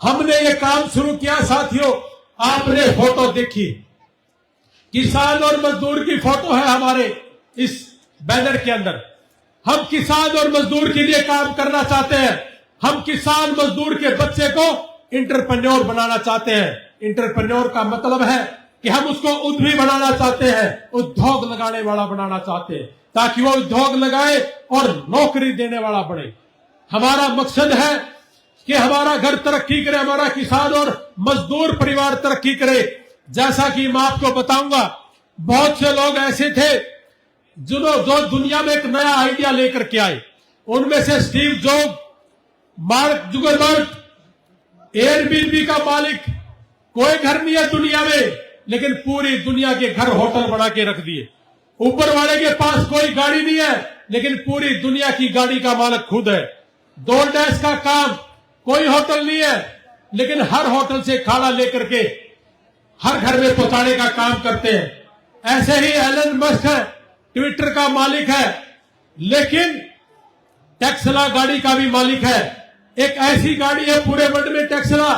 हमने ये काम शुरू किया साथियों, आपने फोटो देखी, किसान और मजदूर की फोटो है हमारे इस बैनर के अंदर। हम किसान और मजदूर के लिए काम करना चाहते हैं। हम किसान मजदूर के बच्चे को इंटरप्रेन्योर बनाना चाहते हैं। इंटरप्रेन्योर का मतलब है कि हम उसको उद्यमी बनाना चाहते हैं, उद्योग लगाने वाला बनाना चाहते हैं, ताकि वो उद्योग लगाए और नौकरी देने वाला बने। हमारा मकसद है कि हमारा घर तरक्की करे, हमारा किसान और मजदूर परिवार तरक्की करे। जैसा कि मैं आपको बताऊंगा, बहुत से लोग ऐसे थे जो दुनिया में एक नया आइडिया लेकर के आए। उनमें से Steve job, mark Zuckerberg, Airbnb का मालिक। कोई घर नहीं है दुनिया में, लेकिन पूरी दुनिया के घर होटल बना के रख दिए। ऊपर वाले के पास कोई गाड़ी नहीं है, लेकिन पूरी दुनिया की गाड़ी का मालिक खुद है। DoorDash का काम, कोई होटल नहीं है, लेकिन हर होटल से खाना लेकर के हर घर में पहुंचाने का काम करते हैं। ऐसे ही एलन मस्क है, ट्विटर का मालिक है, लेकिन टेस्ला गाड़ी का भी मालिक है। एक ऐसी गाड़ी है पूरे वर्ल्ड में टेस्ला,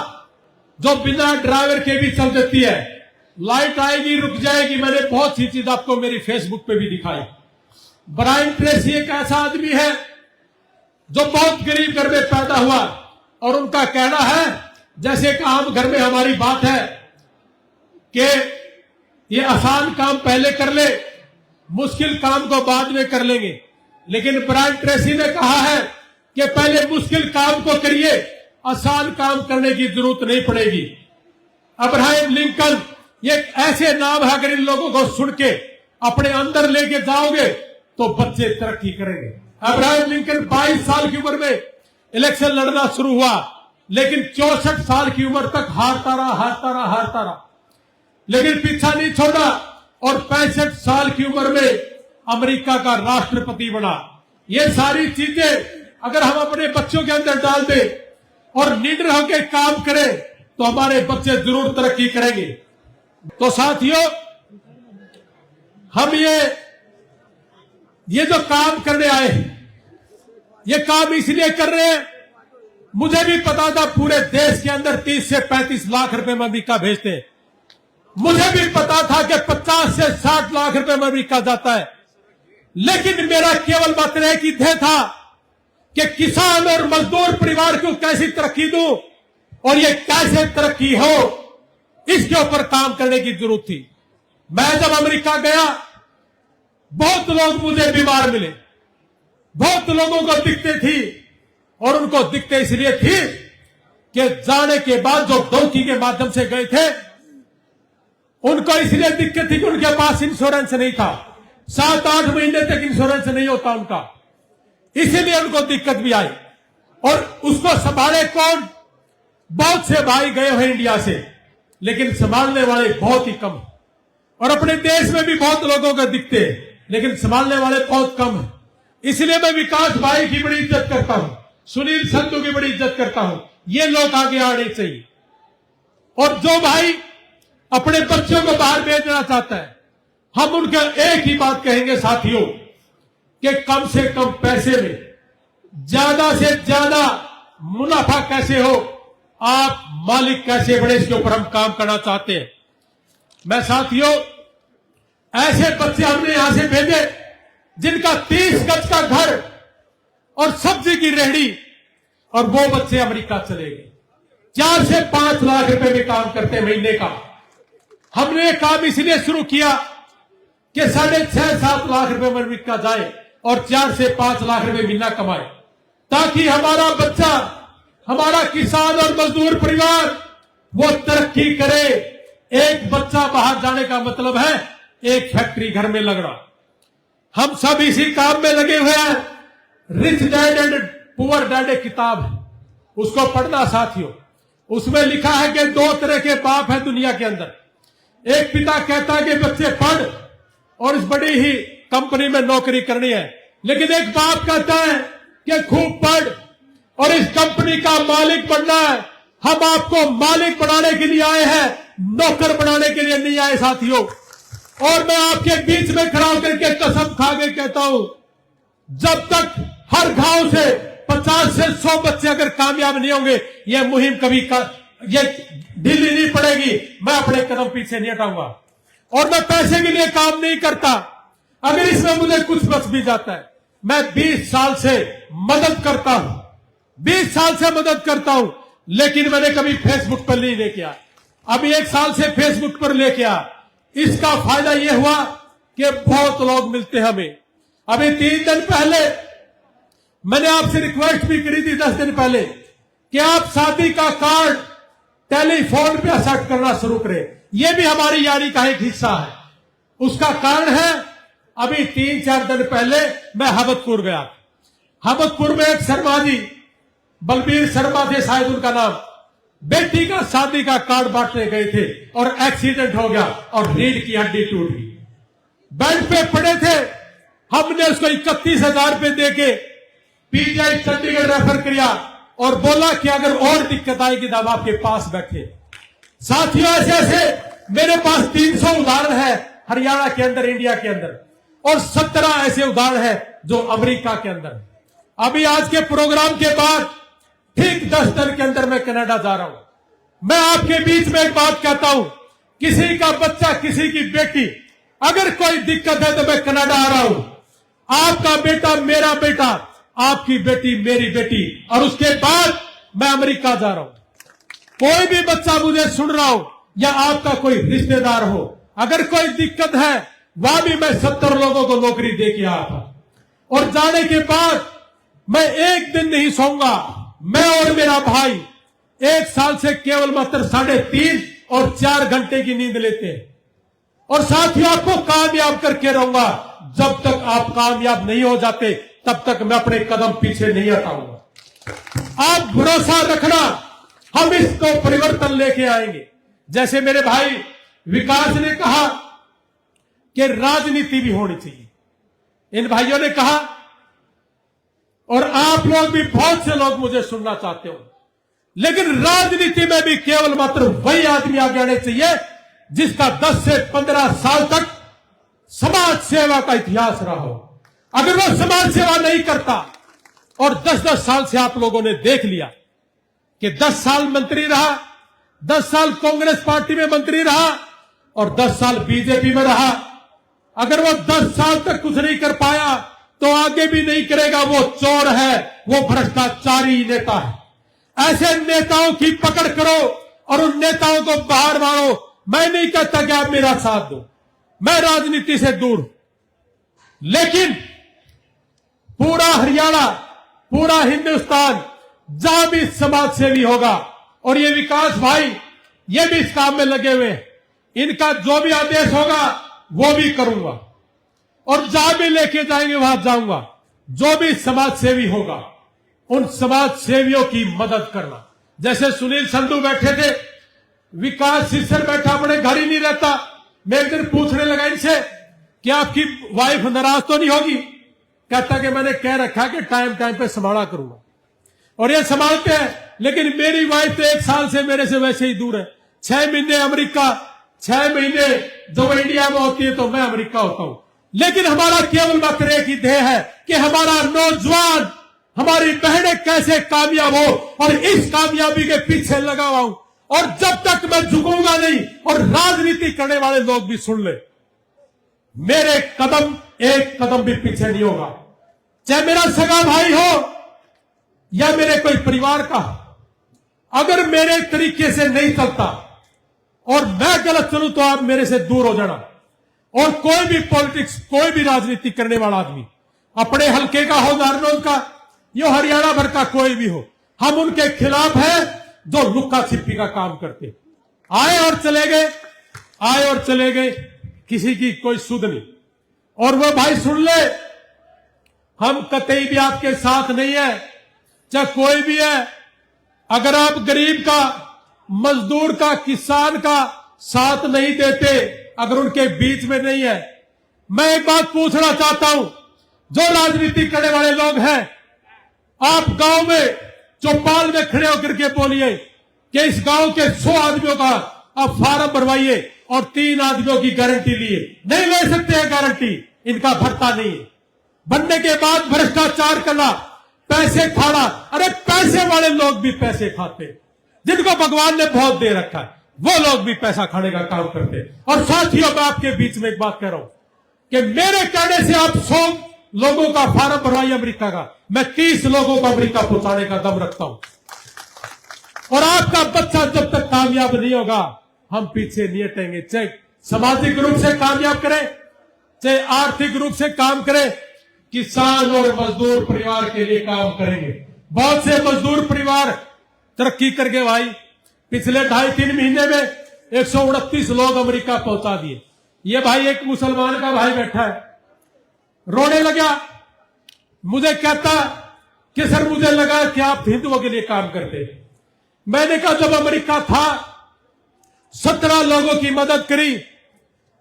जो बिना ड्राइवर के भी चल देती है। लाइट आएगी, रुक जाएगी। मैंने बहुत सी चीज आपको मेरी फेसबुक पे भी दिखाई। ब्रायन ट्रेसी एक ऐसा आदमी है जो बहुत गरीब घर में पैदा हुआ, और उनका कहना है, जैसे एक आम घर में हमारी बात है कि ये आसान काम पहले कर ले, मुश्किल काम को बाद में कर लेंगे। लेकिन ब्रायन ट्रेसी ने कहा है कि पहले मुश्किल काम को करिए, आसान काम करने की जरूरत नहीं पड़ेगी। अब्राहम लिंकन, ये ऐसे नाम है, अगर इन लोगों को सुन के अपने अंदर लेके जाओगे तो बच्चे तरक्की करेंगे। अब्राहम लिंकन 22 साल की उम्र में इलेक्शन लड़ना शुरू हुआ, लेकिन 64 साल की उम्र तक हारता रहा, लेकिन पीछा नहीं छोड़ा, और 65 साल की उम्र में अमेरिका का राष्ट्रपति बना। ये सारी चीजें अगर हम अपने बच्चों के अंदर डाल दें और निडर होकर काम करें, तो हमारे बच्चे जरूर तरक्की करेंगे। तो साथियों, हम ये जो काम करने आए हैं, ये काम इसलिए कर रहे हैं, मुझे भी पता था पूरे देश के अंदर 30 से 35 लाख रुपए में अमेरिका भेजते हैं। मुझे भी पता था कि 50 से 60 लाख रुपए में अमेरिका जाता है, लेकिन मेरा केवल मात्र एक ही ध्येय था कि किसान और मजदूर परिवार को कैसी तरक्की दूं, और ये कैसे तरक्की हो, इसके ऊपर काम करने की जरूरत थी। मैं जब अमेरिका गया, बहुत लोग मुझे बीमार मिले, बहुत लोगों को दिक्कतें थी, और उनको दिक्कतें इसलिए थी कि जाने के बाद जो डोंकी के माध्यम से गए थे, उनको इसलिए दिक्कत थी कि उनके पास इंश्योरेंस नहीं था। 7-8 महीने तक इंश्योरेंस नहीं होता उनका, इसीलिए उनको दिक्कत भी आई। और उसको संभाले कौन? बहुत से भाई गए हुए इंडिया से, लेकिन संभालने वाले बहुत ही कम। और अपने देश में भी बहुत लोगों को दिखते हैं, लेकिन संभालने वाले बहुत कम है। इसलिए मैं विकास भाई की बड़ी इज्जत करता हूं, सुनील संधू की बड़ी इज्जत करता हूं। ये लोग आगे आने चाहिए। और जो भाई अपने बच्चों को बाहर भेजना चाहता है, हम उनके एक ही बात कहेंगे साथियों, कि कम से कम पैसे में ज्यादा से ज्यादा मुनाफा कैसे हो, आप मालिक कैसे बने, इसके ऊपर हम काम करना चाहते हैं। मैं साथियों, ऐसे बच्चे हमने यहां से भेजे जिनका 30 गज का घर और सब्जी की रेहड़ी, और वो बच्चे अमेरिका चले गए। 4 से 5 लाख रुपए में काम करते महीने का। हमने ये काम इसलिए शुरू किया कि 6.5-7 लाख रुपए में अमेरिका जाए और 4 से 5 लाख रुपए महीना कमाए, ताकि हमारा बच्चा, हमारा किसान और मजदूर परिवार वो तरक्की करे। एक बच्चा बाहर जाने का मतलब है एक फैक्ट्री घर में लगना। हम सब इसी काम में लगे हुए हैं। Rich dad and poor dad एक किताब है, उसको पढ़ना साथियों। उसमें लिखा है कि 2 तरह के बाप है दुनिया के अंदर। एक पिता कहता है कि बच्चे पढ़ और इस बड़ी ही कंपनी में नौकरी करनी है, लेकिन एक बाप कहता है कि खूब पढ़ और इस कंपनी का मालिक बनना है। हम आपको मालिक बनाने के लिए आए हैं, नौकर बनाने के लिए नहीं आए साथियों। और मैं आपके बीच में खड़ा होकर के कसम खा के कहता हूं, जब तक हर गांव से 50 से 100 बच्चे अगर कामयाब नहीं होंगे, यह मुहिम कभी ये ढीली नहीं पड़ेगी। मैं अपने कदम पीछे नहीं हटाऊंगा और मैं पैसे के लिए काम नहीं करता। अगर इसमें मुझे कुछ बच भी जाता है, मैं 20 साल से मदद करता हूं, 20 साल से मदद करता हूं, लेकिन मैंने कभी फेसबुक पर नहीं लेके आया। अभी 1 साल से फेसबुक पर लेके आ, इसका फायदा यह हुआ कि बहुत लोग मिलते हैं हमें। अभी 3 दिन पहले मैंने आपसे रिक्वेस्ट भी करी थी, 10 दिन पहले, कि आप शादी का कार्ड टेलीफोन पे एक्सेप्ट करना शुरू करें। यह भी हमारी यारी का एक हिस्सा है। उसका कारण है, अभी 3-4 दिन पहले मैं हबतपुर गया। हबतपुर में एक शर्मा जी, बलबीर शर्मा थे शायद उनका नाम, बेटी का शादी का कार्ड बांटने गए थे और एक्सीडेंट हो गया और रीढ़ की हड्डी टूट गई। बेड पे पड़े थे, हमने उसको 31,000 रुपए देके पीजीआई चंडीगढ़ रेफर किया और बोला कि अगर और दिक्कत आएगी तो हम आपके पास बैठे। साथियों, ऐसे ऐसे मेरे पास 300 उदाहरण है हरियाणा के अंदर, इंडिया के अंदर, और 17 ऐसे उदाहरण है जो अमेरिका के अंदर। अभी आज के प्रोग्राम के बाद ठीक 10 दिन के अंदर मैं कनाडा जा रहा हूं। मैं आपके बीच में एक बात कहता हूं, किसी का बच्चा, किसी की बेटी, अगर कोई दिक्कत है तो मैं कनाडा आ रहा हूं। आपका बेटा मेरा बेटा, आपकी बेटी मेरी बेटी, और उसके बाद मैं अमेरिका जा रहा हूं। कोई भी बच्चा मुझे सुन रहा हो या आपका कोई रिश्तेदार हो, अगर कोई दिक्कत है, वहां भी मैं 70 लोगों को नौकरी दे के आया था। और जाने के बाद मैं एक दिन नहीं सोऊंगा। मैं और मेरा भाई 1 साल से केवल मात्र 3.5 और 4 घंटे की नींद लेते हैं। और साथियों, आपको कामयाब करके रहूंगा। जब तक आप कामयाब नहीं हो जाते, तब तक मैं अपने कदम पीछे नहीं हटाऊंगा। आप भरोसा रखना, हम इसको परिवर्तन लेके आएंगे। जैसे मेरे भाई विकास ने कहा कि राजनीति भी होनी चाहिए, इन भाइयों ने कहा, और आप लोग भी, बहुत से लोग मुझे सुनना चाहते हो, लेकिन राजनीति में भी केवल मात्र वही आदमी आगे आने चाहिए जिसका 10 से 15 साल तक समाज सेवा का इतिहास रहा हो। अगर वो समाज सेवा नहीं करता, और 10-10 साल से आप लोगों ने देख लिया कि 10 साल मंत्री रहा, 10 साल कांग्रेस पार्टी में मंत्री रहा और 10 साल बीजेपी में रहा, अगर वो 10 साल तक कुछ नहीं कर पाया तो आगे भी नहीं करेगा। वो चोर है, वो भ्रष्टाचारी नेता है। ऐसे नेताओं की पकड़ करो और उन नेताओं को बाहर मारो। मैं नहीं कहता कि आप मेरा साथ दो, मैं राजनीति से दूर हूं, लेकिन पूरा हरियाणा, पूरा हिंदुस्तान जहां भी समाज सेवी होगा, और ये विकास भाई, ये भी इस काम में लगे हुए हैं, इनका जो भी आदेश होगा वो भी करूंगा, और जहां भी लेके जाएंगे वहां जाऊंगा। जो भी समाज सेवी होगा, उन समाज सेवियों की मदद करना। जैसे सुनील संधू बैठे थे, विकास सिस्टर बैठा, अपने घर ही नहीं रहता। मैं एक दिन पूछने लगा इनसे कि आपकी वाइफ नाराज तो नहीं होगी? कहता कि मैंने कह रखा कि टाइम टाइम पे संभाला करूंगा, और ये संभालते हैं। लेकिन मेरी वाइफ तो 1 साल से मेरे से वैसे ही दूर है। 6 महीने अमेरिका, 6 महीने जब इंडिया में होती है तो मैं अमेरिका होता हूं। लेकिन हमारा केवल मात्र एक ही ध्येय है कि हमारा नौजवान, हमारी बहनें कैसे कामयाब हो, और इस कामयाबी के पीछे लगा हुआ हूं। और जब तक मैं झुकूंगा नहीं, और राजनीति करने वाले लोग भी सुन ले, मेरे कदम एक कदम भी पीछे नहीं होगा। चाहे मेरा सगा भाई हो या मेरे कोई परिवार का, अगर मेरे तरीके से नहीं चलता और मैं गलत चलूं तो आप मेरे से दूर हो जाना। और कोई भी पॉलिटिक्स, कोई भी राजनीति करने वाला आदमी, अपने हल्के का हो, नारनौल का, यो हरियाणा भर का कोई भी हो, हम उनके खिलाफ हैं जो लुक्का छिपी का काम करते। आए और चले गए, आए और चले गए, किसी की कोई सुध नहीं। और वो भाई सुन ले, हम कतई भी आपके साथ नहीं है, चाहे कोई भी है। अगर आप गरीब का, मजदूर का, किसान का साथ नहीं देते, अगर उनके बीच में नहीं है, मैं एक बात पूछना चाहता हूं, जो राजनीति करने वाले लोग हैं, आप गांव में चौपाल में खड़े होकर के बोलिए कि इस गांव के 100 आदमियों का आप फार्म भरवाइए और 3 आदमियों की गारंटी लिए। नहीं ले सकते हैं गारंटी, इनका भरता नहीं है। बनने के बाद भ्रष्टाचार करना, पैसे खाना, अरे पैसे वाले लोग भी पैसे खाते, जिनको भगवान ने बहुत दे रखा है वो लोग भी पैसा खाने का काम करते। और साथियों, मैं आपके बीच में एक बात कह रहा हूं कि मेरे कहने से आप 100 लोगों का फार्म भरवाइए अमेरिका का, मैं 30 लोगों को अमेरिका पहुंचाने का दम रखता हूं। और आपका बच्चा जब तक कामयाब नहीं होगा हम पीछे नहीं हटेंगे। चाहे सामाजिक रूप से कामयाब करे, चाहे आर्थिक रूप से काम करे, किसान और मजदूर परिवार के लिए काम करेंगे। बहुत से मजदूर परिवार तरक्की करके भाई पिछले 2.5-3 महीने में 129 लोग अमेरिका पहुंचा दिए। ये भाई एक मुसलमान का भाई बैठा है, रोने लगा, मुझे कहता कि सर मुझे लगा कि आप हिंदुओं के लिए काम करते। मैंने कहा जब अमेरिका था 17 लोगों की मदद करी,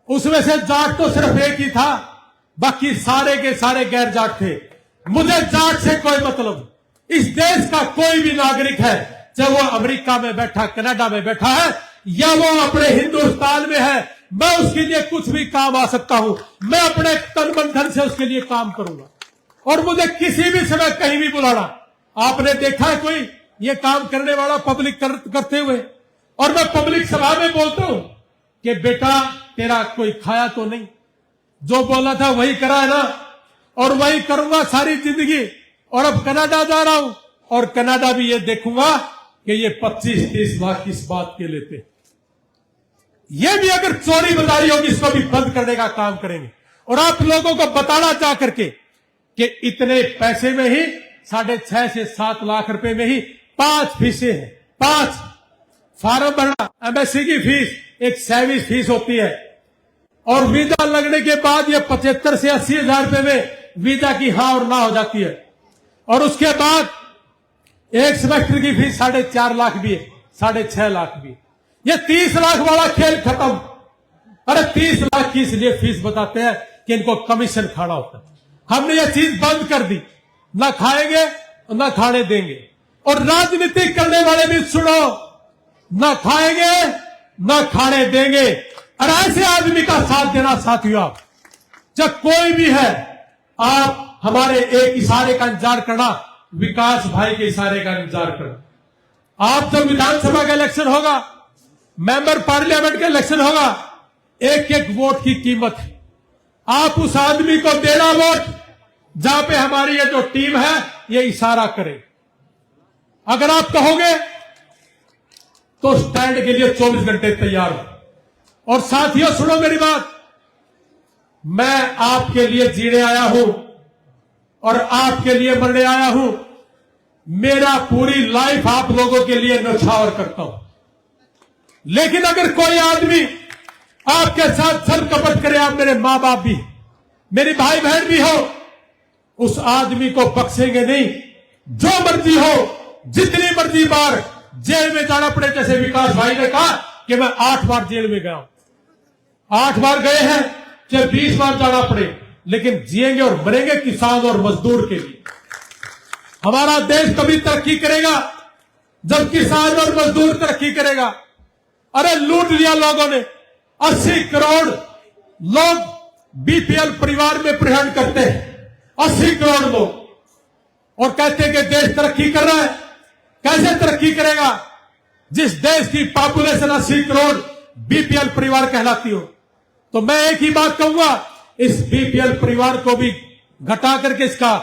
उसमें से जाट तो सिर्फ एक ही था, बाकी सारे के सारे गैर जाट थे। मुझे जाट से कोई मतलब, इस देश का कोई भी नागरिक है, चाहे वो अमेरिका में बैठा, कनाडा में बैठा है या वो अपने हिंदुस्तान में है, मैं उसके लिए कुछ भी काम आ सकता हूं। मैं अपने तन मन धन से उसके लिए काम करूंगा और मुझे किसी भी समय कहीं भी बुलाना। आपने देखा है कोई ये काम करने वाला पब्लिक करते हुए? और मैं पब्लिक सभा में बोलता हूं कि बेटा तेरा कोई खाया तो नहीं, जो बोला था वही करा है ना, और वही करूंगा सारी जिंदगी। और अब कनाडा जा रहा हूं और कनाडा भी ये देखूंगा कि ये 25-30 लाख किस बात के लेते। ये भी अगर चोरी बजारी होगी इसको भी बंद करने का काम करेंगे। और आप लोगों को बताना चाह करके कि इतने पैसे में ही 6.5 से 7 लाख रुपए में ही 5 फीसें हैं। 5 फार्म भरना, एमएससी की फीस, एक सर्विस फीस होती है, और वीजा लगने के बाद ये 75 से 80 हजार रुपए में वीजा की हाँ और ना हो जाती है। और उसके बाद एक सेमेस्टर की फीस 4.5 लाख भी है, 6.5 लाख भी। ये 30 लाख वाला खेल खत्म। अरे 30 लाख की इसलिए फीस बताते हैं कि इनको कमीशन खाना होता है। हमने ये चीज बंद कर दी, ना खाएंगे ना खाने देंगे। और राजनीति करने वाले भी सुनो, ना खाएंगे ना खाने देंगे। और ऐसे आदमी का साथ देना साथियों, आप जब कोई भी है, आप हमारे एक इशारे का इंतजार करना, विकास भाई के इशारे का इंतजार करना। आप जब विधानसभा का इलेक्शन होगा, मेंबर पार्लियामेंट का इलेक्शन होगा, एक एक वोट की कीमत है। आप उस आदमी को देना वोट जहां पे हमारी ये जो टीम है ये इशारा करे। अगर आप कहोगे तो स्टैंड के लिए 24 घंटे तैयार हो। और साथियों सुनो मेरी बात, मैं आपके लिए जीने आया हूं और आपके लिए मरने आया हूं। मेरा पूरी लाइफ आप लोगों के लिए न्यौछावर करता हूं। लेकिन अगर कोई आदमी आपके साथ छल कपट करे, आप मेरे मां बाप भी, मेरी भाई बहन भी हो, उस आदमी को बख्शेंगे नहीं। जो मर्जी हो, जितनी मर्जी बार जेल में जाना पड़े, जैसे विकास भाई ने कहा कि मैं 8 बार जेल में गया हूं। 8 बार गए हैं, चाहे 20 बार जाना पड़े, लेकिन जिएंगे और मरेंगे किसान और मजदूर के लिए। हमारा देश तभी तरक्की करेगा जब किसान और मजदूर तरक्की करेगा। अरे लूट लिया लोगों ने, 80 करोड़ लोग बीपीएल परिवार में प्रहण करते हैं, 80 करोड़ लोग, और कहते हैं कि देश तरक्की कर रहा है। कैसे तरक्की करेगा जिस देश की पॉपुलेशन 80 करोड़ बीपीएल परिवार कहलाती हो? तो मैं एक ही बात कहूंगा, इस बीपीएल परिवार को भी घटा करके इसका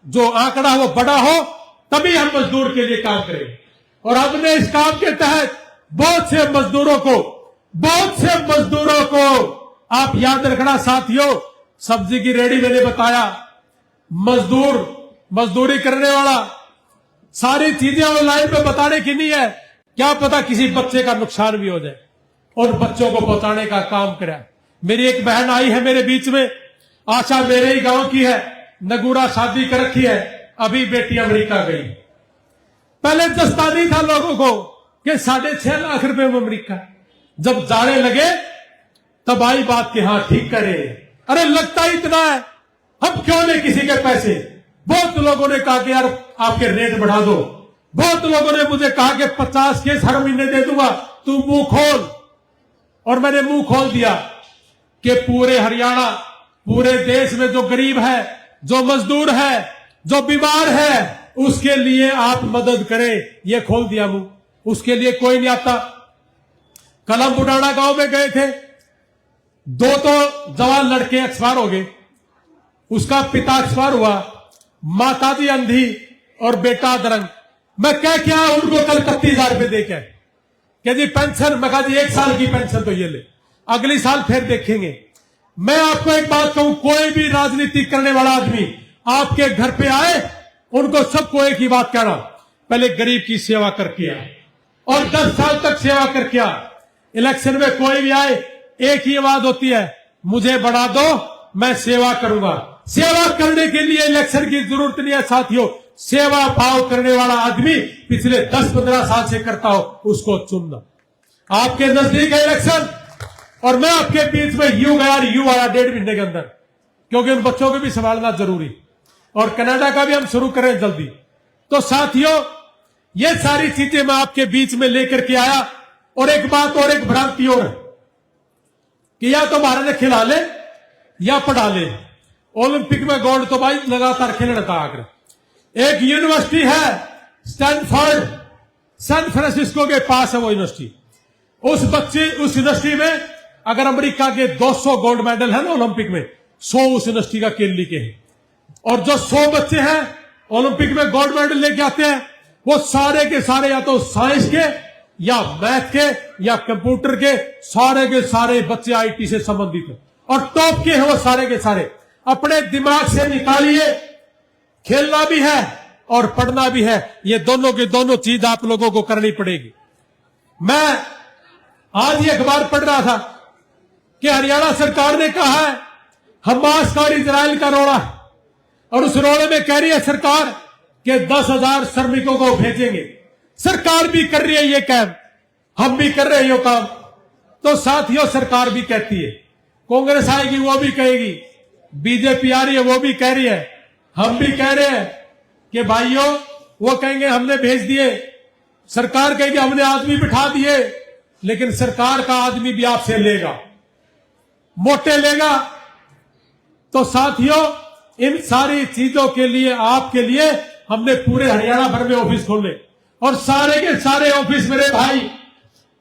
जो आंकड़ा है वो बड़ा हो, तभी हम मजदूर के लिए काम करेंगे। और हमने इस काम के तहत बहुत से मजदूरों को आप याद रखना साथियों, सब्जी की रेडी मैंने बताया, मजदूरी करने वाला, सारी चीजें ऑनलाइन पे बताने की नहीं है, क्या पता किसी बच्चे का नुकसान भी हो जाए, और बच्चों को पहुंचाने का काम करें। मेरी एक बहन आई है मेरे बीच में, आशा मेरे ही गांव की है, नगूरा शादी कर रखी है, अभी बेटी अमेरिका गई। पहले दस्तानी था लोगों को कि 6.5 लाख रुपए में अमेरिका, जब जाने लगे तब आई बात कि हाँ ठीक करे। अरे लगता ही इतना है, हम क्यों नहीं किसी के पैसे। बहुत लोगों ने कहा कि यार आपके रेट बढ़ा दो, बहुत लोगों ने मुझे कहा कि 50 केस हर महीने दे दूंगा, तू मुंह खोल। और मैंने मुंह खोल दिया कि पूरे हरियाणा, पूरे देश में जो गरीब है, जो मजदूर है, जो बीमार है, उसके लिए आप मदद करें, ये खोल दिया मुंह, उसके लिए कोई नहीं आता। कलम बुढ़ाना गांव में गए थे, 2 तो जवान लड़के एक्सपायर हो गए, उसका पिता एक्सपायर हुआ, माता जी अंधी और बेटा दरंग। मैं कह क्या उनको कल 31,000 रुपए दे के क्या जी पेंशन, मैं कहा जी 1 साल की पेंशन तो ये ले, अगली साल फिर देखेंगे। मैं आपको एक बात कहूं, कोई भी राजनीति करने वाला आदमी आपके घर पे आए, उनको सबको एक ही बात कहना, पहले गरीब की सेवा करके आए और 10 साल तक सेवा करके आए। इलेक्शन में कोई भी आए, एक ही आवाज होती है, मुझे बढ़ा दो, मैं सेवा करूंगा। सेवा करने के लिए इलेक्शन की जरूरत नहीं है साथियों, सेवा भाव करने वाला आदमी पिछले 10-15 साल से करता हो, उसको चुनना। आपके नजदीक है इलेक्शन, और मैं आपके बीच में यू आया 1.5 महीने के अंदर, क्योंकि उन बच्चों को भी संभालना जरूरी, और कनाडा का भी हम शुरू करें जल्दी। तो साथियों, ये सारी चीजें मैं आपके बीच में लेकर के आया। और एक बात और, एक भ्रांति और कि या तो भारत ने खिला ले या पढ़ा ले। ओलंपिक में गोल्ड तो भाई लगातार खेलने था आकर। एक यूनिवर्सिटी है स्टैनफोर्ड, सैन फ्रांसिस्को के पास है वो यूनिवर्सिटी। उस यूनिवर्सिटी में अगर अमेरिका के 200 गोल्ड मेडल है ना ओलंपिक में, 100 उस यूनिवर्सिटी का केली के हैं। और जो 100 बच्चे हैं ओलंपिक में गोल्ड मेडल लेके आते हैं, वो सारे के सारे या तो साइंस के या मैथ के या कंप्यूटर के सारे बच्चे आईटी से संबंधित हैं, और टॉप के हैं वो सारे के सारे। अपने दिमाग से निकालिए, खेलना भी है और पढ़ना भी है, ये दोनों की दोनों चीज आप लोगों को करनी पड़ेगी। मैं आज ही अखबार पढ़ रहा था कि हरियाणा सरकार ने कहा है हमास का इजराइल का रोड़ा है, और उस रोड़े में कह रही है सरकार कि 10,000 श्रमिकों को भेजेंगे। सरकार भी कर रही है ये काम, हम भी कर रहे हैं ये काम। तो साथियों, सरकार भी कहती है, कांग्रेस आएगी वो भी कहेगी, बीजेपी आ रही है वो भी कह रही है, हम भी कह रहे हैं कि भाइयों, वो कहेंगे हमने भेज दिए, सरकार कहेगी हमने आदमी बिठा दिए, लेकिन सरकार का आदमी भी आपसे लेगा, मोटे लेगा। तो साथियों, इन सारी चीजों के लिए, आपके लिए हमने पूरे हरियाणा भर में ऑफिस खोले, और सारे के सारे ऑफिस मेरे भाई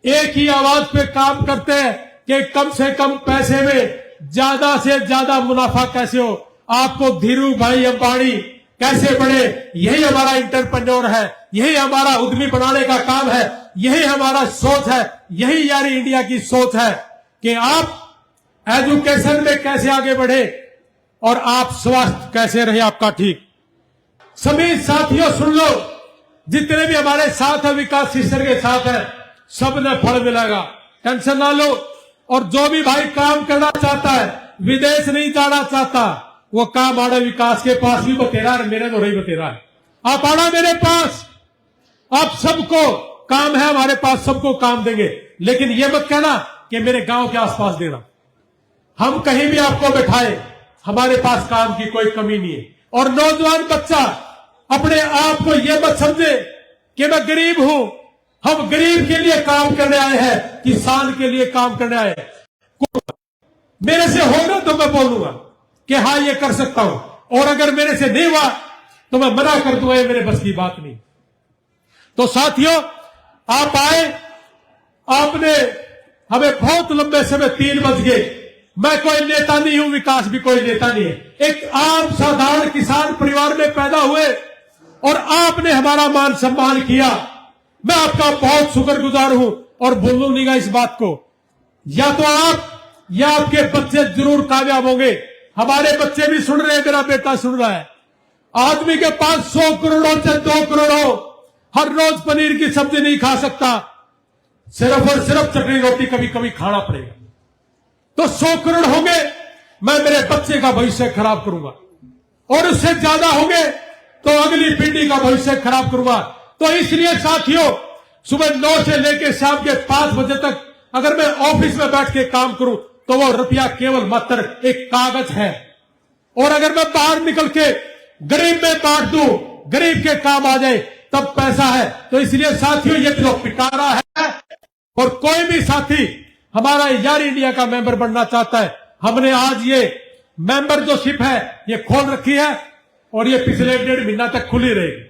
एक ही आवाज पे काम करते हैं कि कम से कम पैसे में ज्यादा से ज्यादा मुनाफा कैसे हो। आपको धीरू भाई अंबानी कैसे बढ़े, यही हमारा इंटरप्रेन्योर है, यही हमारा उद्यमी बनाने का काम है, यही हमारा सोच है, यही यारी इंडिया की सोच है कि आप एजुकेशन में कैसे आगे बढ़े और आप स्वास्थ्य कैसे रहे आपका ठीक। सभी साथियों सुन लो, जितने भी हमारे साथ है, विकास शिष्टर के साथ है, सब ने फल मिलेगा, टेंशन ना लो। और जो भी भाई काम करना चाहता है, विदेश नहीं जाना चाहता, वो काम आड़ा विकास के पास भी बतेरा है, मेरे तो रही बतेरा है। आप आना मेरे पास, आप सबको काम है हमारे पास, सबको काम देंगे। लेकिन ये मत कहना कि मेरे गांव के आसपास देना, हम कहीं भी आपको बैठाए, हमारे पास काम की कोई कमी नहीं है। और नौजवान बच्चा अपने आप को यह मत समझे कि मैं गरीब हूं, हम गरीब के लिए काम करने आए हैं, किसान के लिए काम करने आए हैं। मेरे से होगा तो मैं बोलूंगा कि हाँ ये कर सकता हूं, और अगर मेरे से नहीं हुआ तो मैं मना कर दूंगा, ये मेरे बस की बात नहीं। तो साथियों, आप आए, आपने हमें बहुत लंबे समय 3 बज गए, मैं कोई नेता नहीं हूं, विकास भी कोई नेता नहीं है, एक आम साधारण किसान परिवार में पैदा हुए और आपने हमारा मान सम्मान किया। मैं आपका बहुत शुक्रगुजार हूं और भूलूंगा इस बात को। या तो आप या आपके बच्चे जरूर कामयाब होंगे। हमारे बच्चे भी सुन रहे हैं, मेरा बेटा सुन रहा है। आदमी के पास 100 करोड़ों से 2 करोड़ों, हर रोज पनीर की सब्जी नहीं खा सकता, सिर्फ और सिर्फ चटनी रोटी कभी कभी खाना पड़ेगा। तो 100 करोड़ होंगे, मैं मेरे बच्चे का भविष्य खराब करूंगा, और उससे ज्यादा होंगे तो अगली पीढ़ी का भविष्य खराब करूंगा। तो इसलिए साथियों, सुबह 9 से लेकर शाम के 5 बजे तक अगर मैं ऑफिस में बैठ के काम करूं तो वो रुपया केवल मात्र एक कागज है, और अगर मैं बाहर निकल के गरीब में बांट दूं, गरीब के काम आ जाए, तब पैसा है। तो इसलिए साथियों, ये जो पिटारा है, और कोई भी साथी हमारा यारी इंडिया का मेंबर बनना चाहता है, हमने आज ये मेंबरशिप है ये खोल रखी है, और ये पिछले 1.5 महीना तक खुली रहेगी।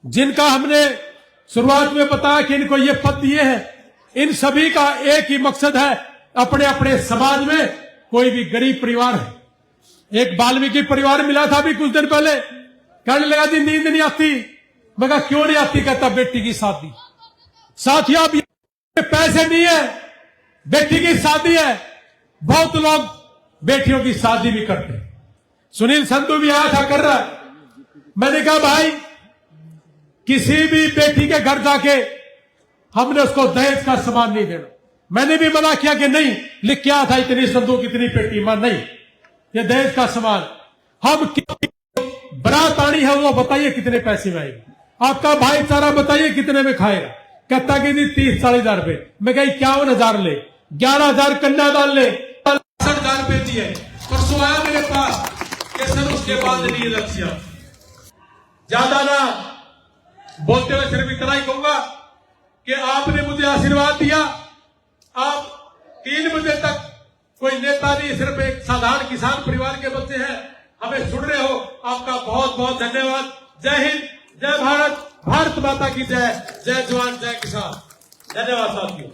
जिनका हमने शुरुआत में बताया कि इनको ये पद दिए हैं, इन सभी का एक ही मकसद है, अपने अपने समाज में कोई भी गरीब परिवार है। एक वाल्मीकि परिवार मिला था अभी कुछ दिन पहले, कहने लगा जी नींद नहीं आती। मैं कहा क्यों नहीं आती? कहता बेटी की शादी। साथियों, अब ये पैसे नहीं है, बेटी की शादी है। बहुत लोग बेटियों की शादी भी करते हैं। सुनील संधू भी आया था, कर रहा है। मैंने कहा भाई, किसी भी बेटी के घर जाके हमने उसको दहेज का सामान नहीं देना। मैंने भी मना किया कि नहीं, लिख क्या था इतनी संदूक इतनी पेटी, मां नहीं, ये दहेज का सामान। हम बारात आनी है, वो बताइए कितने पैसे में आएगा, आपका भाईचारा बताइए कितने में खाएगा। कहता कि नहीं 30-40 रुपए। मैं कही 51,000 ले, 11,000 कन्यादान ले, 60,000 रुपए दिए। परसों आया मेरे पास कि सर उसके बाद नहीं रखिया। ज्यादा ना बोलते हुए सिर्फ इतना ही कहूंगा कि आपने मुझे आशीर्वाद दिया। आप 3 बजे तक कोई नेता नहीं, सिर्फ एक साधारण किसान परिवार के बच्चे हैं, हमें सुन रहे हो। आपका बहुत बहुत धन्यवाद। जय हिंद, जय भारत, भारत माता की जय, जय जवान जय किसान। धन्यवाद साथियों।